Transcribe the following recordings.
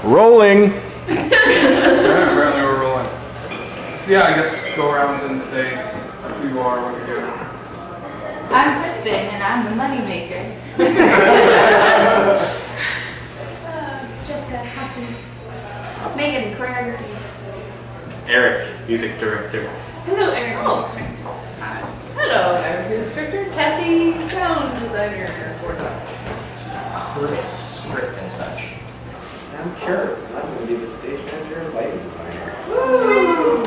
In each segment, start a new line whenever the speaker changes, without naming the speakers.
Rolling.
Apparently we're rolling. So yeah, I guess go around and say who you are, what you do.
I'm Kristin, and I'm the money maker.
Jessica, costumes.
Meghan, choreography.
Eric, music director.
Hello, Eric, music director. Hello, Eric, music director. Cathy, sound designer.
Who is script and such?
I'm Kurt. I'm going to be the stage manager and lighting designer.
Woo!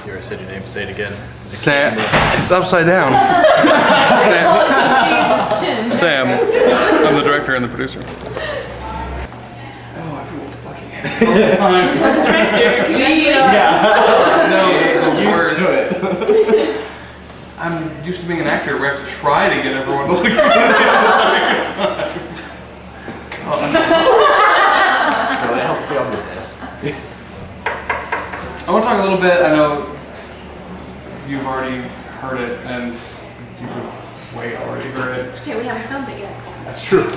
You already said your name, say it again.
Sam. It's upside down. Sam. I'm the director and the producer. Oh, everyone's fucking all the time.
Director,
No, the
Used to
worst. I'm used to being an actor where I have to try to get everyone to look at me.
Really help film with this.
I want to talk a little bit. I know you've already heard it, and you've way already heard it.
It's okay, we haven't filmed it yet.
That's true.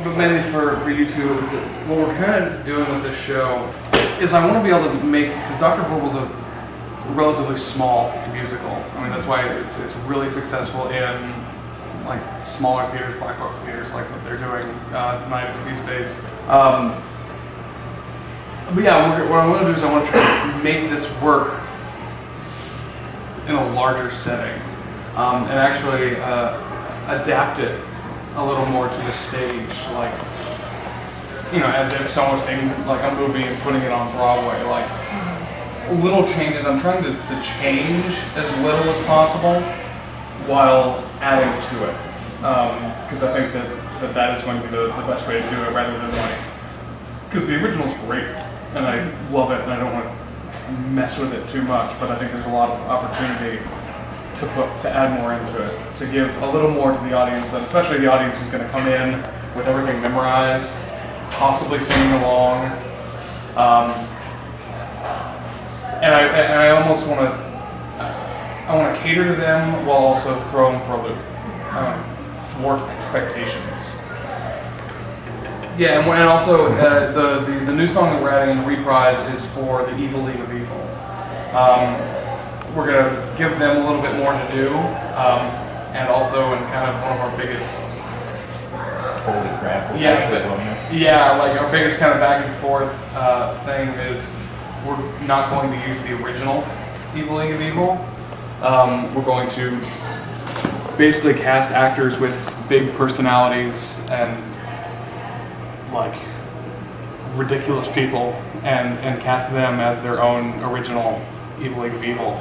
But mainly for you two, what we're kind of doing with this show is I want to be able to make, because Dr. Horrible's a relatively small musical. I mean, that's why it's really successful in like smaller theaters, black box theaters, like what they're doing tonight at the Space. But yeah, what I want to do is I want to try to make this work in a larger setting and actually adapt it a little more to the stage, like, you know, as if someone was taking like a movie and putting it on Broadway, like little changes. I'm trying to change as little as possible while adding to it, because I think that is going to be the best way to do it, rather than like, because the original's great and I love it and I don't want to mess with it too much, but I think there's a lot of opportunity to add more into it, to give a little more to the audience, that especially the audience who's going to come in with everything memorized, possibly singing along, and I almost want to cater to them while also throw them for a loop, thwart expectations. Yeah, and also the new song that we're adding in the reprise is for the Evil League of Evil. We're going to give them a little bit more to do, and also in kind of one of our biggest...
Holy crap.
Yeah, like our biggest kind of back and forth thing is we're not going to use the original Evil League of Evil. We're going to basically cast actors with big personalities and like ridiculous people and cast them as their own original Evil League of Evil.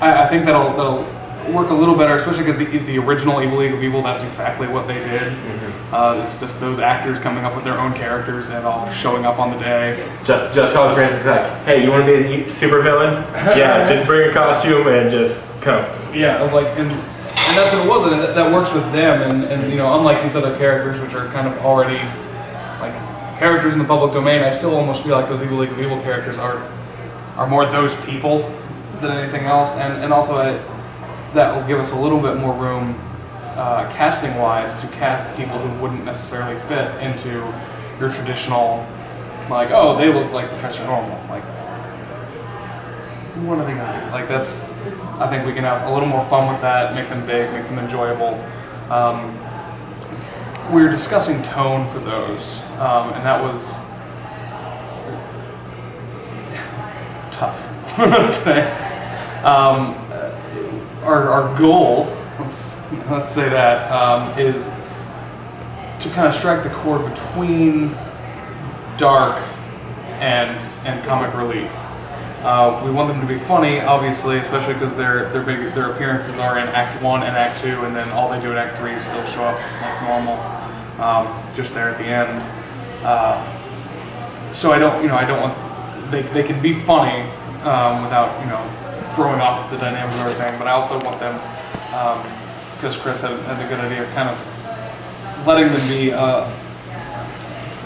I think that'll work a little better, especially because the original Evil League of Evil, that's exactly what they did. It's just those actors coming up with their own characters and all showing up on the day.
Just Cause Friends is like, hey, you want to be a super villain? Yeah, just bring a costume and just come.
Yeah, I was like, and that's what it was, and that works with them, and you know, unlike these other characters, which are kind of already like characters in the public domain, I still almost feel like those Evil League of Evil characters are more those people than anything else, and also that will give us a little bit more room, casting-wise, to cast people who wouldn't necessarily fit into your traditional, like, oh, they look like Professor Normal, like, what are they gonna do? Like, that's, I think we can have a little more fun with that, make them big, make them enjoyable. We were discussing tone for those, and that was tough, let's say. Our goal, let's say that, is to kind of strike the chord between dark and comic relief. We want them to be funny, obviously, especially because their appearances are in Act 1 and Act 2, and then all they do in Act 3 is still show up like normal, just there at the end. So I don't want, they can be funny without, throwing off the dynamics and everything, but I also want them, because Chris had the good idea of kind of letting them be,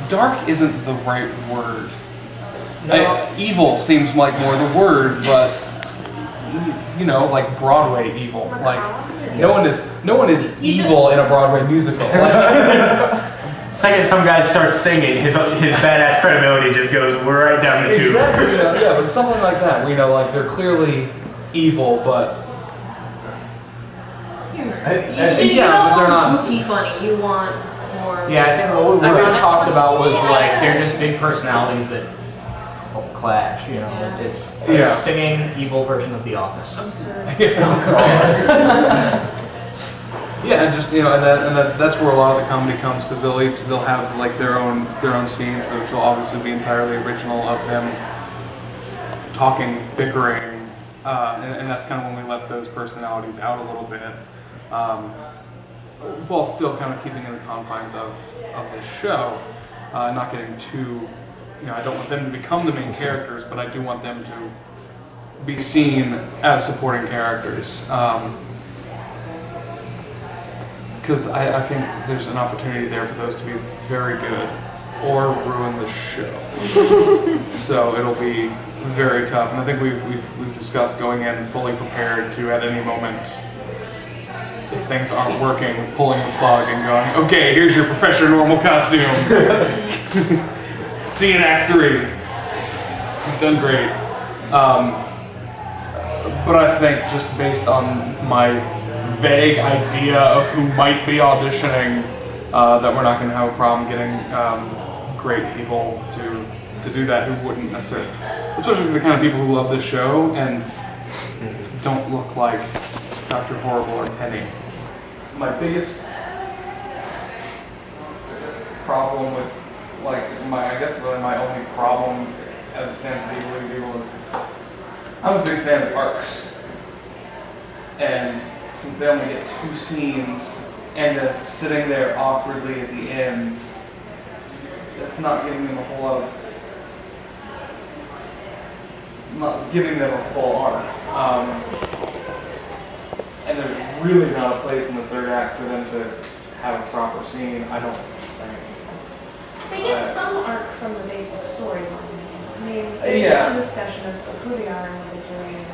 dark isn't the right word. No. Evil seems like more the word, but you know, like Broadway evil. Like no one is evil in a Broadway musical. Like,
Second, some guy starts singing, his badass credibility just goes right down the tube.
exactly. You know, yeah, but something like that. You know, like they're clearly evil, but
Humor.
yeah,
You
but
don't
they're
want
not-
goofy funny. You want more.
Yeah, I think what we really talked about was
Yeah.
like they're just big personalities that clash. You know,
Yeah.
it's
Yeah.
a singing evil version of The Office.
Absurd.
yeah, and just and that's where a lot of the comedy comes because they'll have like their own scenes which will obviously be entirely original of them talking, bickering, and that's kind of when we let those personalities out a little bit, while still kind of keeping in the confines of this show, not getting too. I don't want them to become the main characters, but I do want them to be seen as supporting characters. Because I think there's an opportunity there for those to be very good or ruin the show. So it'll be very tough. And I think we've discussed going in fully prepared to, at any moment, if things aren't working, pulling the plug and going, okay, here's your Professor Normal costume. See you in Act 3. You've done great. But I think just based on my vague idea of who might be auditioning, that we're not going to have a problem getting great people to do that who wouldn't necessarily, especially the kind of people who love this show and don't look like Dr. Horrible or Penny. My biggest problem with, I guess really my only problem as it stands to be Legal is I'm a big fan of arcs. And since they only get 2 scenes and they're sitting there awkwardly at the end, that's not giving them a whole lot of, not giving them a full arc. And there's really not a place in the 3rd act for them to have a proper scene, I don't think.
They get some arc from the basic storyline. I mean, there's
Yeah.
some discussion of who they are and what they're doing.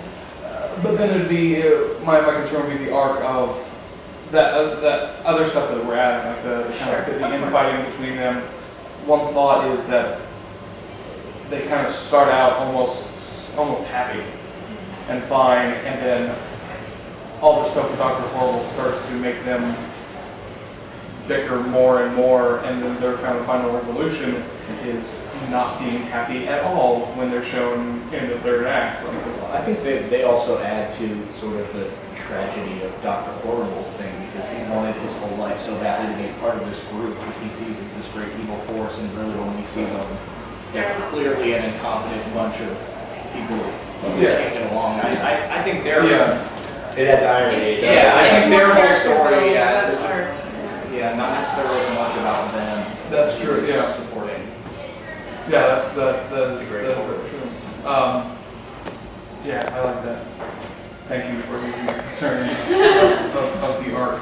But then it'd be, my concern would be the arc of that other stuff that we're adding, like the kind of the infighting between them. One thought is that they kind of start out almost happy and fine, and then all the stuff with Dr. Horrible starts to make them bicker more and more, and then their kind of final resolution is not being happy at all when they're shown in the 3rd act.
I think they also add to sort of the tragedy of Dr. Horrible's thing, because he wanted his whole life so badly to be part of this group that he sees as this great evil force, and really when we see them, they're clearly an incompetent bunch of people who can't get along. I think they're...
Yeah.
It adds irony.
Yeah, I think their whole
Character
story,
building,
yeah,
that's
this-
hard.
yeah, not necessarily so much about them.
That's true, yeah.
Supporting.
Yeah, that's
a great
true. Yeah, I like that. Thank you for your concern of the arc.